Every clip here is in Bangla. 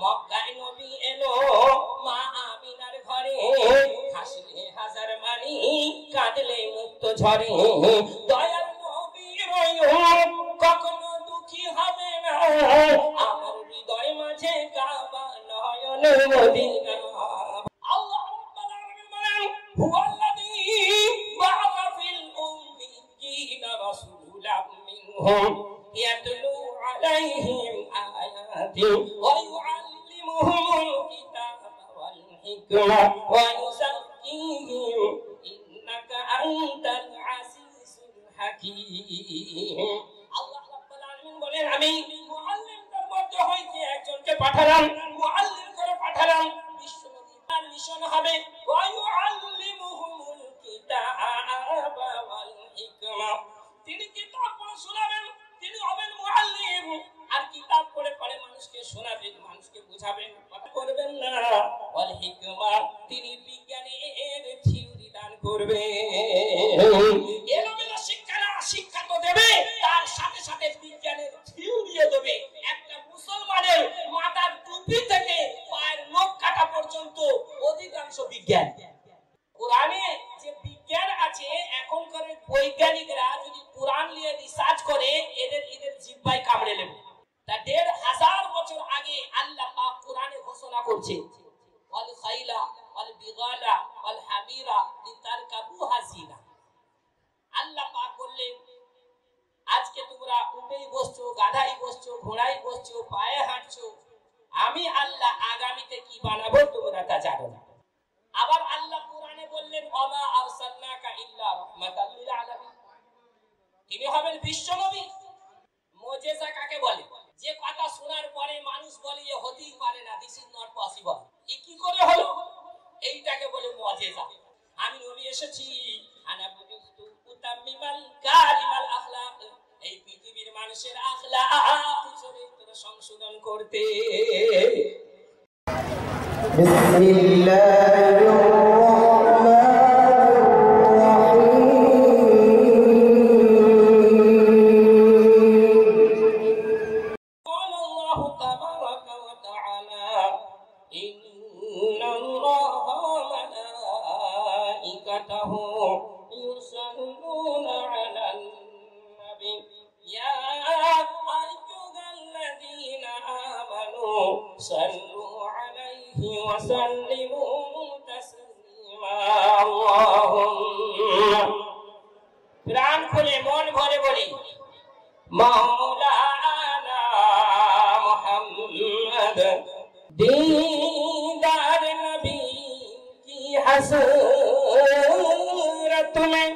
মক্কায় নবী এলো মা আমিনার ঘরে, হাসলে হাজার মানি কাঁদলে মুক্ত ঝরে। দয়াল নবীর কখনো দুঃখী হবে না, আমার হৃদয় মাঝে কাবা নয়ন মদিনা। আল্লাহ রাব্বুল আলামিন বলেন হুয়াল্লাযী বা'আসা ফিল উম্মিয়্যিনা রাসূলাম মিনহুম ইয়াতলু আলাইহিম আয়াতি ওয়া ইউআল্লিমুহুমুল কিতাবা ওয়াল হিকমা ওয়া ইউযাক্কিহিম ইন্নাকা আনতাল আজিজুল হাকীম। আল্লাহ রাব্বুল আলামিন বলেন আমি মুআল্লিমদের মধ্যে হইতে একজনকে পাঠালাম, মুআল্লিম করে পাঠালাম। বিশ্বনবীর মিশন হবে ওয়া ইউআল্লিমুহুমুল কিতাবা ওয়াল হিকমা, তিনি কিতাব পড়ে শোনাবেন, তিনি হবেন মুআল্লিম। আর কিতাব পড়ে পড়ে মানুষকে শোনাবেন, মানুষকে বুঝাবেন, কথা করবেন না। ওয়াল হিকমা, তিনি বিজ্ঞানের থিওরি দান করবেন। এলোমেলো শিক্ষা না, শিক্ষা তো দেবে, তার সাথে সাথে বিজ্ঞানের থিওরিও দেবে। একটা মুসলমানের মাথার টুপি থেকে পায়ের নখ কাটা পর্যন্ত অধিকাংশ বিজ্ঞান। কোরআনে যে বিজ্ঞান আছে, এখনকার বৈজ্ঞানিকরা যদি কোরআন নিয়ে রিসার্চ করে এদের জিহ্বায় কামড়ে নেবে। তা ১৫০০ বছর আগে আল্লাহ পাক কোরআনে ঘোষণা করছে ওয়াল খাইলা ওয়াল বিগালা ওয়াল হামিরা লিতারকাবুহা জিনা। আল্লাহ পাক বললেন আজকে তোমরা উটেই বসছো, গাধাই বসছো, ঘোড়াই বসছো, পায়ে হাঁটছো, আমি আল্লাহ আগামীতে কি বানাবো তোমরা তা জানো না। আবার আল্লাহ কোরআনে বললেন ওমা আরসালনাকা ইল্লা রাহমাতাল লিল আলামিন, তিনি হবেন বিশ্বনবী। মুজিজা কাকে বলে? যে কথা শোনার পরে মানুষ বলে এ হতেই পারে না, দিস ইজ নট পসিবল, এ কি করে হলো, এইটাকে বলে মুজিজা। আমি নবী এসেছি আনা বুতু উতাম্মিমাল কারিমাল আখলাক, এই পৃথিবীর মানুষের আখলাক চরিত্র সংশোধন করতে। প্রাণ খুলে মন ভরে বলি মাওলানা মুহাম্মদ दीदार नबी की हसरत में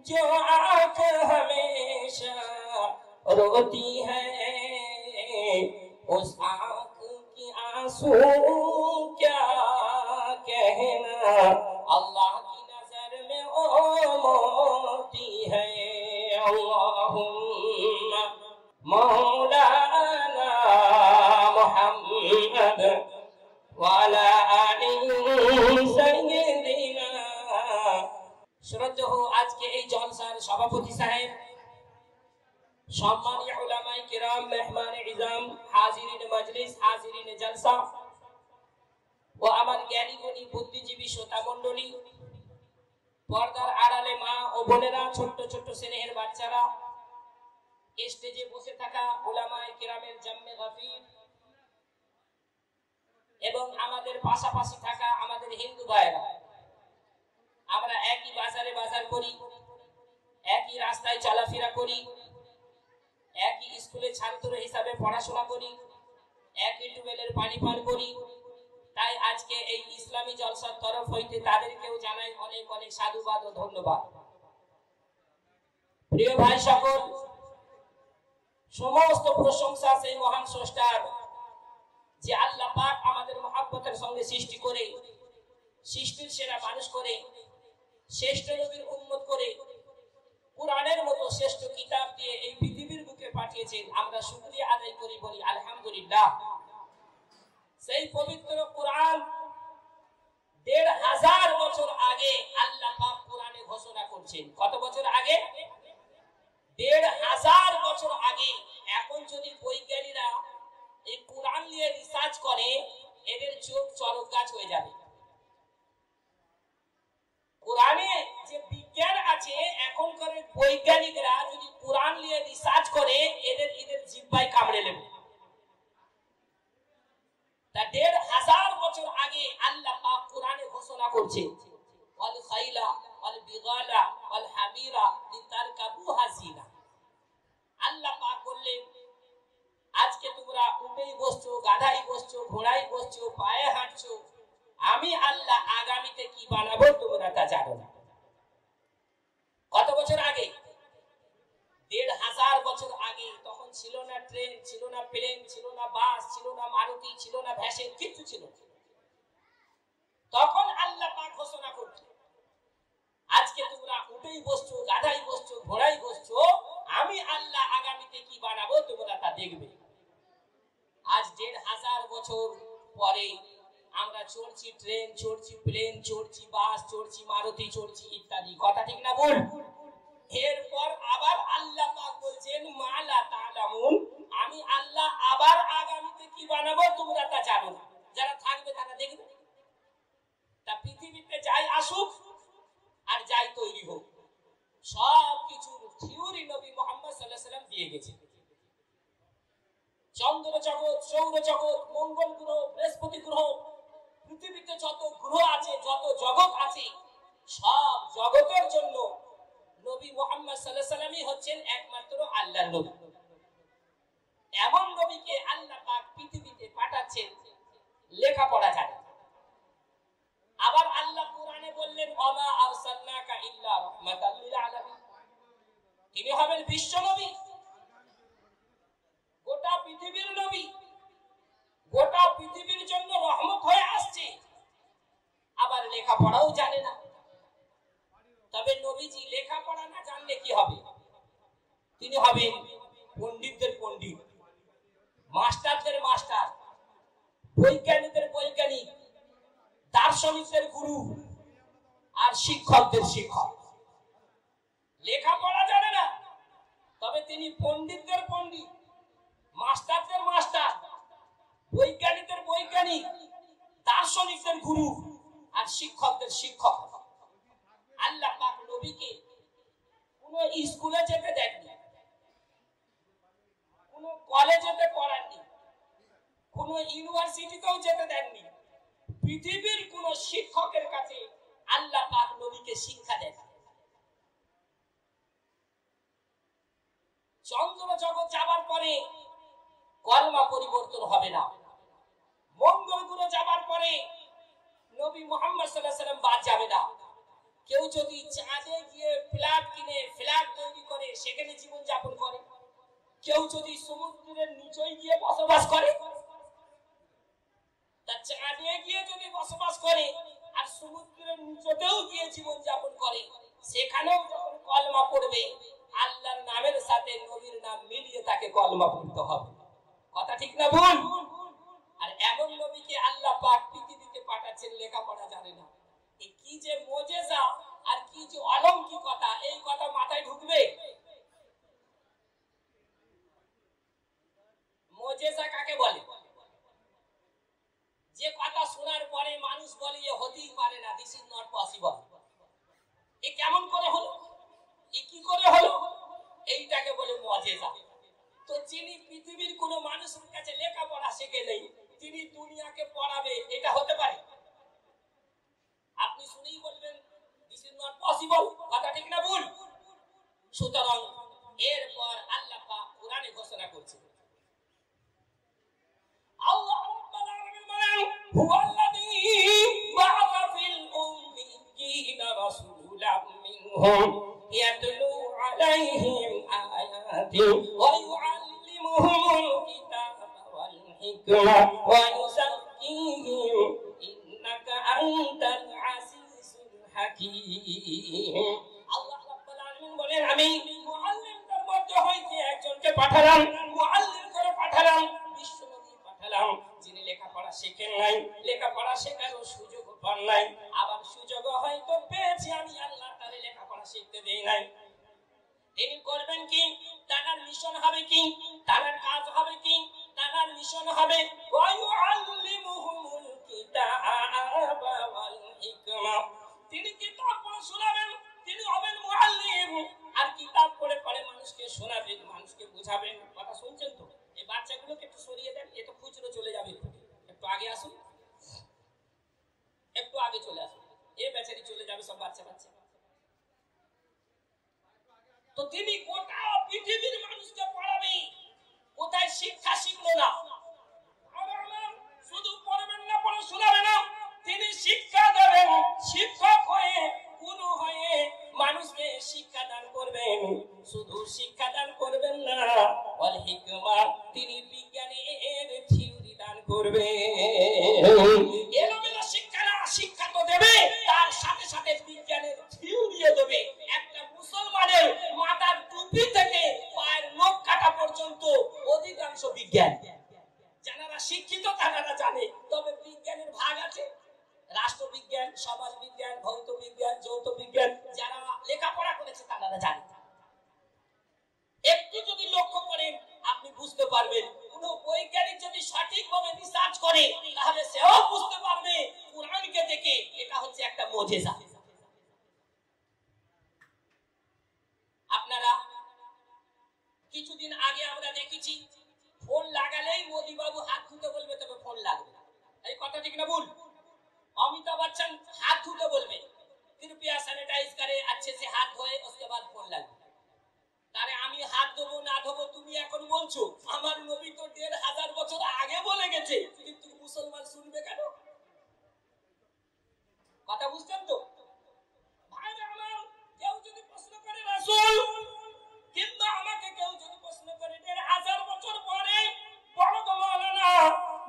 जो आंख हमेशा रोती है, उस आंख की आंसू क्या कहना, अल्लाह की नजर में ओ मोती है। अल्लाहुम्मा मौलाना मुहम्मद वाला आली सय्यिदिना। শ্রদ্ধেয় আজকে এই জলসার সভাপতি সাহেব, সম্মানীয় উলামায়ে কিরাম, মেহমানে ইজাম, হাজিরিন মজলিস, হাজিরিন জলসা ও আমার জ্ঞানী গুণী বুদ্ধিজীবী শ্রোতা মণ্ডলী, পর্দার আড়ালে মা ও বোনেরা, ছোট্ট ছোট্ট স্নেহের বাচ্চারা, স্টেজে বসে থাকা উলামায়ে কিরামের জাম্মে গাফির এবং আমাদের পাশাপাশি থাকা আমাদের হিন্দু ভাইরা, আমরা একই বাজারে বাজার করি, একই রাস্তায় চলাফেরা করি, একই স্কুলে ছাত্র হিসাবে পড়াশোনা করি, একই টিউবওয়েলের পানি পান করি। তাই আজকে এই ইসলামী জলসার তরফ হইতে তাদেরকেও জানাই অনেক অনেক সাধুবাদ ও ধন্যবাদ। প্রিয় ভাই সকল, সমস্ত প্রশংসা সেই মহান স্রষ্টার, যে আল্লাহ পাক আমাদের মহব্বতের সঙ্গে সৃষ্টি করে, সৃষ্টির সেরা মানুষ করে, শ্রেষ্ঠ নবীর উম্মত করে, কুরআনের মতো শ্রেষ্ঠ কিতাব দিয়ে এই পৃথিবীর বুকে পাঠিয়েছেন। আমরা শুকরিয়া আদায় করি, বলি আলহামদুলিল্লাহ। সেই পবিত্র কুরআন ১৫০০ বছর আগে আল্লাহ পাক কুরআনে ঘোষণা করছেন। কত বছর আগে? ১৫০০ বছর আগে। এখন যদি বৈজ্ঞানিকরা এই কুরআন নিয়ে রিসার্চ গাছ হয়ে যাবে। কোরআনে যে বিজ্ঞান আছে, এখনকার বৈজ্ঞানিকরা যদি কোরআন নিয়ে রিসার্চ করে, এদের জিহ্বায় কামড়ে নেবে। তা ১৫০০ বছর আগে আল্লাহ পাক কোরআনে ঘোষণা করছে, ওয়াল খাইলা ওয়াল বিগালা ওয়াল হামিরা লিতারকাবুহা জিনা। আল্লাহ পাক বললেন, আজকে তোমরা উটেই বসছো, গাধাই বসছো, ঘোড়াই বসছো, পায়ে হাঁটছো, আমি আল্লাহ আগামীতে কি বানাবো তোমরা তা জানো না। কত বছর আগে? ১৫০০ বছর আগে। তখন ছিল না ট্রেন, ছিল না প্লেন, ছিল না বাস, ছিল না মারুতি, ছিল না ভ্যাসেল, কিছু ছিল না। তখন আল্লাহ পাক ঘোষণা করছে, আজকে তোমরা উটেই বসছো, গাধাই বসছো, ঘোড়াই বসছো, আমি আল্লাহ আগামীতে কি বানাবো তোমরা তা দেখবে। আজ ১৫০০ বছর পরে আমরা চড়ছি ট্রেন, চড়ছি প্লেন, চড়ছি বাস, চড়ছি মারুতি, চড়ছি ইত্যাদি। কথা ঠিক না ভুল? এরপর আবার আল্লাহ পাক বলছেন, মালা তালামুন, আমি আল্লাহ আবার আগামীতে কি বানাবো তোমরা তা জানো না। যারা থাকবে তারা দেখবে। তা পৃথিবীতে যাই আসুক আর যাই তৈরি হোক, সব কিছুর থিওরি নবী মুহাম্মদ সাল্লাল্লাহু আলাইহি ওয়াসাল্লাম দিয়ে গেছে। চন্দ্র জগৎ, সৌর জগৎ, মঙ্গল গ্রহ, বৃহস্পতি গ্রহ, পৃথিবীতে যত গ্রহ আছে, যত জগৎ আছে, সব জগতের জন্য নবী মুহাম্মদ সাল্লাল্লাহু আলাইহি ওয়াসাল্লামই হচ্ছেন একমাত্র আল্লাহর নবী। এমন নবীকে আল্লাহ পাক পৃথিবীতে পাঠাচ্ছেন, লেখাপড়া জানে। আবার আল্লাহ কোরআনে বললেন, ওমা আরসালনাকা ইল্লা রাহমাতাল লিল আলামিন, তিনি হবেন বিশ্ব নবী, গোটা পৃথিবীর নবী, গোটা পৃথিবীর জন্য রহমত হয়ে আসছে। আবার লেখাপড়াও জানে না। তবে নবীজি লেখাপড়া না জানলে কি হবে? তিনি হবেন পণ্ডিতদের পণ্ডিত, মাস্টারদের মাস্টার, বৈজ্ঞানিকদের বৈজ্ঞানিক, দার্শনিকদের গুরু, আর শিক্ষকদের শিক্ষক। লেখাপড়া জানে না, তবে তিনি পণ্ডিতদের পণ্ডিত, মাস্টারদের মাস্টার, বৈজ্ঞানিকদের বৈজ্ঞানিক, দার্শনিকদের গুরু, আর শিক্ষকদের শিক্ষক। আল্লাহ পাক নবীকে কোন স্কুলে যেতে দেননি, কোন কলেজেতে পড়াননি, কোন ইউনিভার্সিটিতেও যেতে দেননি। পৃথিবীর কোন শিক্ষকের কাছে আল্লাহ পাক নবীকে শিক্ষা দেন। চন্দ্র জগৎ যাবার পরে কলমা পরিবর্তন হবে না। মঙ্গল গ্রহ যাবার পরে নবী মুহাম্মদ সাল্লাল্লাহু আলাইহি ওয়াসাল্লাম বাদ যাবে না। কেউ যদি চাঁদে গিয়ে ফ্ল্যাট কিনে, ফ্ল্যাট তৈরি করে, সেখানে জীবন যাপন করে, কেউ যদি সমুদ্রের নিচে গিয়ে বসবাস করে, তা চাঁদে গিয়ে যদি বসবাস করে আর সমুদ্রের নিচেও গিয়ে জীবন যাপন করে, সেখানেও যখন কলমা পড়বে, আল্লাহর নামের সাথে নবীর নাম মিলিয়ে তাকে কলমা পড়তে হবে। কথা ঠিক না ভুল? আর এমন নবীকে আল্লাহ পাক পৃথিবীতে পাঠাচ্ছেন, লেখাপড়া জানে না। এই কি যে মুজিজা আর কি যে অলৌকিকতা, এই কথা মাথায় ঢুকবে? মুজিজা কাকে বলে? যে কথা শোনার পরে মানুষ বলে এ হতেই পারে না, দিস ইজ নট পসিবল। এ কেমন করে হলো, এ কি করে হলো, এইটাকে বলে মুজিজা। তো যিনি পৃথিবীর কোন মানুষের কাছে লেখাপড়া শিখে নেই, তিনি দুনিয়াকে পড়াবে, এটা হতে পারে? আপনি শুনেই বলবেন দিস ইজ নট পসিবল। কথা ঠিক না ভুল? সুতরাং এরপর আল্লাহ পাক কোরআনে ঘোষণা করছেন, আল্লাহ রাব্বুল আলামিন বলেন, হুয়াল্লাযী বা'আসা ফিল উম্মিয়্যিনা রাসূলাম মিনহুম ইয়াতলু আলাইহিম আয়াতিহি ওয়া ইউআল্লিমুহুমুল কিতাবা ওয়াল হিকমা ওয়া ইউযাক্কিহিম ইন্নাকা আনতাল আজিজুল হাকীম। আল্লাহ রাব্বুল আলামিন বলেন, আমি মুআল্লিমদের মধ্যে হইতে একজনকে পাঠালাম, মুআল্লিম করে পাঠালাম, বিশ্বনবী পাঠালাম, যিনি লেখাপড়া শেখেন নাই, লেখাপড়া শেখারও সুযোগ পান নাই, আবার সুযোগ হয়তো পেয়েছি, আমি আল্লাহ তারে লেখাপড়া শিখতে দেই নাই। তিনি করবেন কি? তার মিশন হবে কি? তার কাজ হবে কি? তার মিশন হবে ওয়া ইউআল্লিমুহুমুল কিতাবা আগে চলে আসুন, এ বেচারি চলে যাবে সব বাচ্চা বাচ্চা। তো তিনি গোটা পৃথিবীর মানুষকে পড়াবে, কোথায় শিক্ষা শিখলো না। শুধু পড়বেন না, পড়ে শোনাবে না, তিনি শিক্ষা দেবেন, শিক্ষক হয়ে গুরু হয়ে মানুষকে শিক্ষা দান করবেন। শুধু শিক্ষা দান করবেন না, ওয়াল হিকমা, তিনি বিজ্ঞানের থিওরি দান করবেন। এলোমেলো শিক্ষা না, শিক্ষা তো দেবে, তার সাথে সাথে বিজ্ঞানের থিওরিও দেবে। একটা মুসলমানের মাথার টুপি থেকে পায়ের নখ কাটা পর্যন্ত অধিকাংশ বিজ্ঞান। যারা শিক্ষিত তারা জানে, তবে বিজ্ঞানের ভাগ আছে, রাষ্ট্রবিজ্ঞান, সমাজ বিজ্ঞান, ভৌত বিজ্ঞান, যৌথ বিজ্ঞান। যারা লেখাপড়া করেছে তারা জানে। একটু যদি লক্ষ্য করেন আপনি বুঝতে পারবেন, কোন বৈজ্ঞানিক যদি সঠিকভাবে রিসার্চ করে তাহলে সেও বুঝতে পারবে কোরআনকে দেখে এটা হচ্ছে একটা মুজিজা। আপনারা কিছুদিন আগে আমরা দেখেছি, ফোন লাগালেই মোদি বাবু হাত ধুতে বলবে, তবে ফোন লাগবে। এই কথা ঠিক না ভুল? অমিতাভ বচ্চন हाथ धोते बोलबे, कृपया सैनिटाइज करे, अच्छे से हाथ धोए, उसके बाद फोन লাগবে। তারে আমি হাত দেবো না দেবো তুমি এখন বলছো? আমার নবী তো ১৫০০ বছর আগে বলে গেছে, কিন্তু মুসলমান শুনবে কেন? কথা বুঝছেন তো ভাইরা আমার? কেউ যদি প্রশ্ন করে রাসূল, কিন্তু আমাকে কেউ যদি প্রশ্ন করে ১৫০০ বছর পরে বড় তো মাওলানা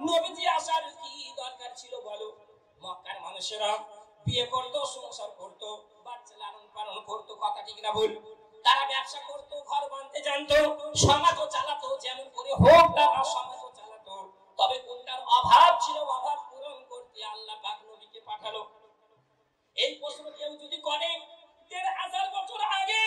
নবীজি আসার কি দরকার ছিল বলো? মক্কার মানুষেরা বিয়ে করতো, সংসার করতো, বাচ্চা লালন পালন করতো, কথা ঠিক না ভুল? তারা ব্যবসা করতো, ঘর বাঁধতে জানতো, সমাজও চালাতো, যেমন করে হোক তারা সমাজও চালাতো। তবে কোনটার অভাব ছিল, অভাব পূরণ করতে আল্লাহ পাক নবীকে পাঠালো। এই প্রশ্ন কেউ যদি করে ১৫০০ বছর আগে,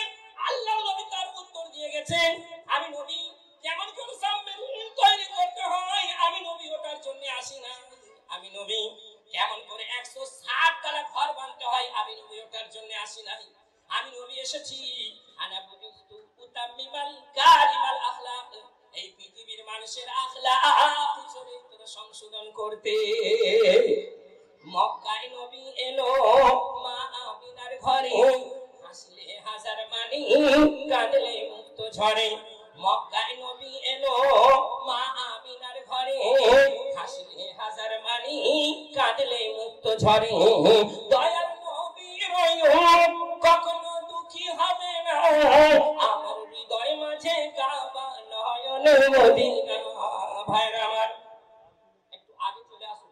আল্লাহ নবী তার উত্তর দিয়ে গেছেন, আমি নবী কেমন করে সাবমেরিন তৈরি করতে হয় আমি নবী ওটার জন্য আসি না। আমি নবী কেমন করে ১৬০ তলা ঘর বানাতে হয় আমি নবী ওটার জন্য আসি না। আমি নবী এসেছি আনা বুতুতু উতাম্মিমাল কারিমাল আখলাক, এই পৃথিবীর মানুষের আখলাক চরিত্র সংশোধন করতে। মক্কায় নবী এলো মা আমিনার ঘরে, হাসলে হাজার মানি, কাঁদলে মুক্ত ঝরে। মক্কায় নবী এলো মা আমিনার ঘরে, হাসলে হাজার মানি, কাঁদলে মুক্ত ঝরে। দয়ার নবী রয়ুম কখনো দুঃখী হবে না, আমার হৃদয় মাঝে কাবা নয়ন মদিনা। ভাইরা আমার একটু আগে চলে আসুন।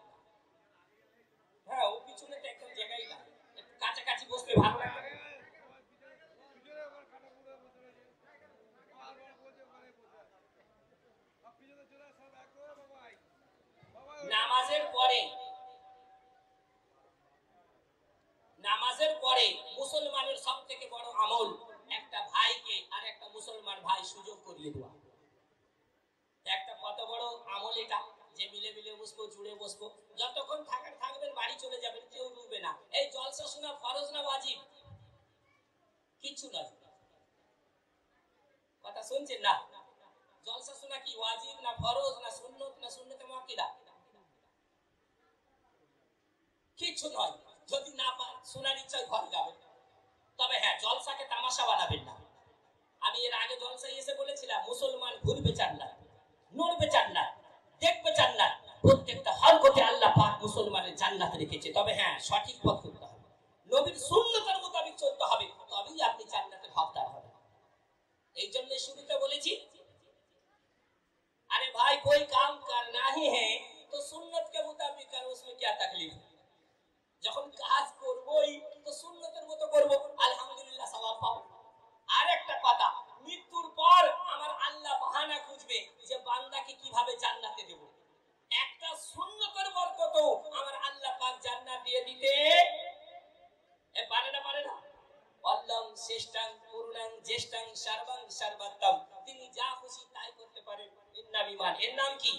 হ্যাঁ, ও পিছনে তো একদম জায়গাই না, একটু কাছাকাছি বসলে ভালো লাগবে। নামাজের পরে মুসলমানের সবথেকে বড় আমল একটা ভাইকে আর একটা মুসলমান ভাই সুযোগ করিয়ে দেওয়া। একটা কত বড় আমল এটা, যে মিলে মিলে বসবো, জুড়ে বসবো, যতক্ষণ থাকবেন বাড়ি চলে যাবেন, কেউ রুবে না। এই জলসা শোনা ফরজ না ওয়াজিব? কিছু নয়। কথা শুনছেন না? জলসা শোনা কি ওয়াজিব না ফরজ না সুন্নত না সুন্নতে মুআক্কাদা? কিছু নয়। যদি না শোনার ইচ্ছায় ঘরে যাবেন। তবে হ্যাঁ, জলসাকে তামাশা বানাবেন না। আমি এর আগে জলসায় এসে বলেছিলাম, মুসলমান ঘুরবে চান না, নড়বে চান না, দেখবে চান না, প্রত্যেকটা হরকতে আল্লাহ পাক মুসলমানের জান্নাত রেখেছে। তবে হ্যাঁ, সঠিক পথ করতে হবে, নবীর সুন্নতের মোতাবেক চলতে হবে, তবেই আপনি জান্নাতের হকদার হবেন। এই জন্য শুরুতে বলেছি, अरे भाई कोई काम करना ही है तो सुन्नत के मुताबिक करो, उसमें क्या तकलीफ है? যখন কাজ করবই তো সুন্নতের মতো করব, আলহামদুলিল্লাহ সওয়াব পাবো। আরেকটা কথা, মৃত্যুর পর আমার আল্লাহ বাহানা খুঁজবে যে বান্দাকে কিভাবে জান্নাতে দেব। একটা সুন্নতের বরকত আমার আল্লাহ পাক জান্নাত দিয়ে দিতে পারে না? অল্লাহ শ্রেষ্ঠং পুরুণাং জ্যেষ্ঠাং সর্বং সর্বত্তম, তিনি যা খুশি তাই করতে পারেন। ইন্না বিমান, এর নাম কি?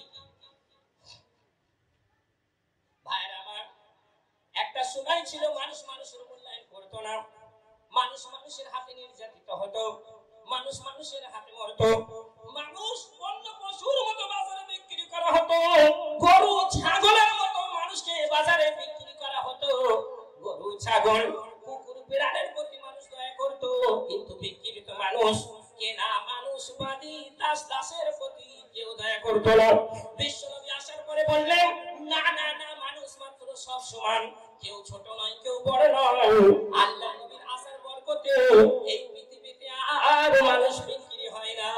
ভাইরা আমার, একটা সময় ছিল মানুষ মানুষের মূল্যায়ন করতো না, মানুষ মানুষের হাতে নির্যাতিত হতো, মানুষ মানুষের হাতে মরতো, মানুষ অন্য পশুর মতো বাজারে বিক্রি করা হতো, গরু ছাগলের মতো মানুষকে বাজারে বিক্রি করা হতো। না। বিশ্বনবী আসার পরে বললেন, না না না, মানুষ মাত্র সব সমান, কেউ ছোট নয় কেউ বড় নয়। আল্লাহ নবীর আসার বরকতে এই পৃথিবীতে আর মানুষ বিক্রি হয় না।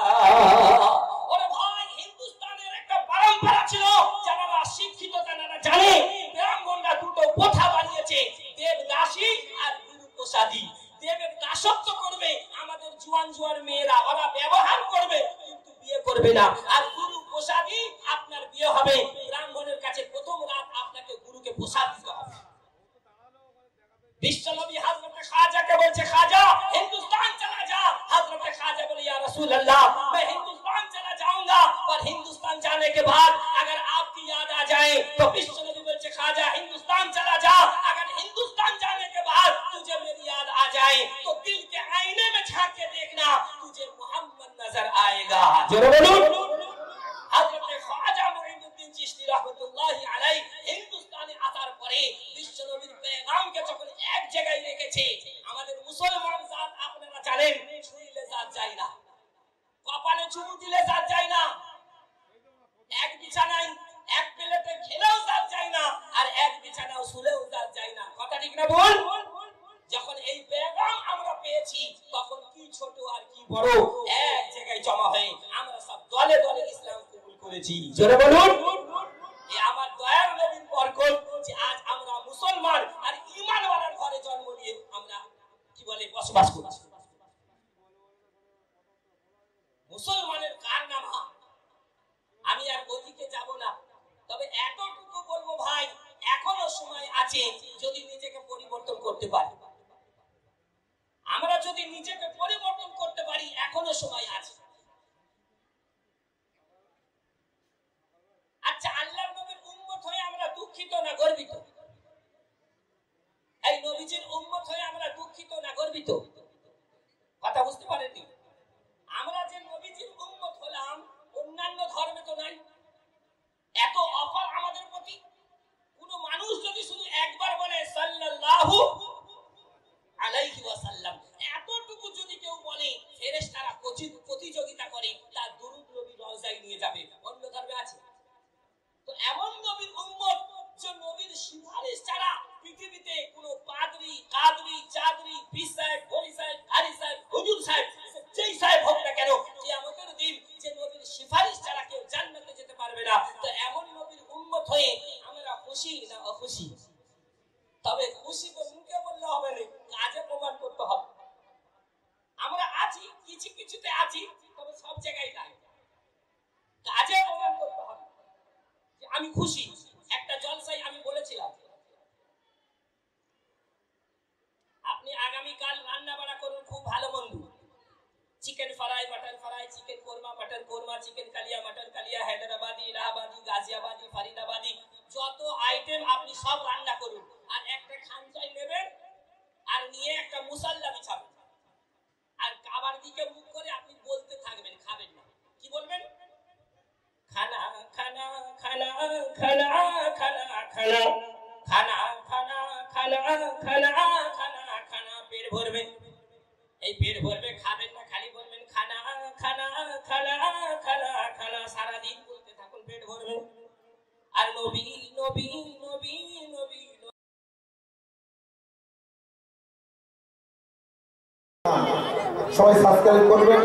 ওরে ভাই, হিন্দুস্তানের একটা পরম্পরা ছিল, যারা শিক্ষিত তারা জানে ব্রাহ্মণরা দুটো প্রথা বানিয়েছে, দেবদাসী আর গুরু প্রসাদী। দেবের দাসত্ব করবে আমাদের জুয়ান জুয়ার মেয়েরা, ওরা ব্যবহার করবে কিন্তু বিয়ে করবে না। আর গুরু প্রসাদী, আপনার বিয়ে হবে, ব্রাহ্মণের কাছে প্রথম রাত আপনাকে গুরুকে প্রসাদ দিতে হবে। বিশ্বনবী হযরত খাজাকে বলছে, খাজা हिंदुस्तान चला जा। हजरत खाजा बोले, या रसूल अल्लाह, मैं हिंदुस्तान चला जाऊंगा, पर हिंदुस्तान जाने के बाद अगर आपकी याद आ जाए तो विश्वनबी बोलছে, खाजा हिंदुस्तान चला जा, अगर हिंदुस्तान जाने के बाद तुझे मेरी याद आ जाए तो दिल के आईने में झांक के देखना, तुझे मोहम्मद नजर आएगा। जोरे बोलूं, हजरत खाजा मुइनुद्दीन चिश्ती रहमতুল্লাহি আলাইহি হিন্দুস্তানে আসার পরে বিশ্বনবীর পেগামকে যখন এক জায়গায় রেখেছে, আমাদের মুসলমান জাত আপনারা জানেন, ছুঁইলে জাত যায় না, কপালে চুমু দিলে জাত যায় না, এক বিছানায় এক প্লেটে খেলেও জাত যায় না, আর এক বিছানাও শুলেও জাত যায় না। কথা ঠিক না ভুল? যখন এই পেগাম আমরা পেয়েছি, তখন কি ছোট আর কি বড় এক জায়গায় জমা হয়ে আমরা সব দলে দলে ইসলাম কবুল করেছি। জোরে বলুন, এই আমার দয়ার নবীর বরকত যে আজ আমরা মুসলমান আর ঈমানওয়ালার ঘরে জন্ম নিয়ে আমরা কি বলে বসবাস করছি। মুসলমানের কারনামা আমি আর ওদিকে যাব না, তবে এতটুকু বলবো ভাই, এখনো সময় আছে যদি নিজেকে পরিবর্তন করতে পারি। আমরা যদি নিজেকে পরিবর্তন করতে পারি, এখনো সময় আছে। আচ্ছা, আল্লাহর নবীর উম্মত হয়ে আমরা দুঃখিত না গর্বিত? এই নবীজির উম্মত হয়ে আমরা দুঃখিত না গর্বিত? কথা বুঝতে পারেননি? আমরা যে নবীজির উম্মত হলাম, অন্যান্য ধর্মে তো নাই। এত অফার আমাদের প্রতি। কোন মানুষ যদি শুধু একবার বলে সাল্লাল্লাহু আলাইহি ওয়াসাল্লাম, এতটুকু যদি কেউ বলে, ফেরেশতারা প্রতিযোগিতা করে তার দুরূদ নবী রওজায় নিয়ে যাবে। অন্য ধর্মে আছে? তো এমন নবীর উম্মত যে নবীর সুপারিশ ছাড়া পৃথিবীতে কোনো পাদরি, কাদরি, চাদরি, পীর সাহেব, ওলি সাহেব, কারি সাহেব, হুজুর সাহেব, যেই সাহেব হোক না কেন, কিয়ামতের দিন যে নবীর সুপারিশ ছাড়া কেউ জান্নাতে যেতে পারবে না। তো এমন নবীর উম্মত হয়ে আমরা খুশি না অখুশি? তবে খুশি তো মুখে বললে হবে না, কাজে প্রমাণ করতে হবে। আমরা আছি, কিছু কিছুতে আছি, তবে সব জায়গায় নাই। কাজে প্রমাণ করতে হবে যে আমি খুশি। একটা জলসায় আমি বলেছিলাম, আপনি আগামীকাল রান্না বাড়া করুন খুব ভালো মন্দ, chicken fry, mutton fry, chicken korma, mutton korma, chicken kalia, mutton kalia, Hyderabadi, Allahabadi, Ghaziabadi, Faridabadi, যত আইটেম আপনি সব রান্না করুন। আর একটা খানচাই নেবেন, আর নিয়ে একটা মুসাল্লা বিছাবেন, আর কাবার দিকে মুখ করে আপনি বলতে থাকবেন, খাবেন না। কি বলবেন? খানা খানা খানা খানা খানা খানা খানা খানা খানা খানা খানা খানা। পেট ভরবে, এই পেট ভরবে, খাবেন না, খালি বলবেন খানা খানা খানা খানা খানা। সারাদিন বলতে থাকুন, পেট ভরবে। আর নবী নবী নবী নবী। সবাই সাবস্ক্রাইব করবেন।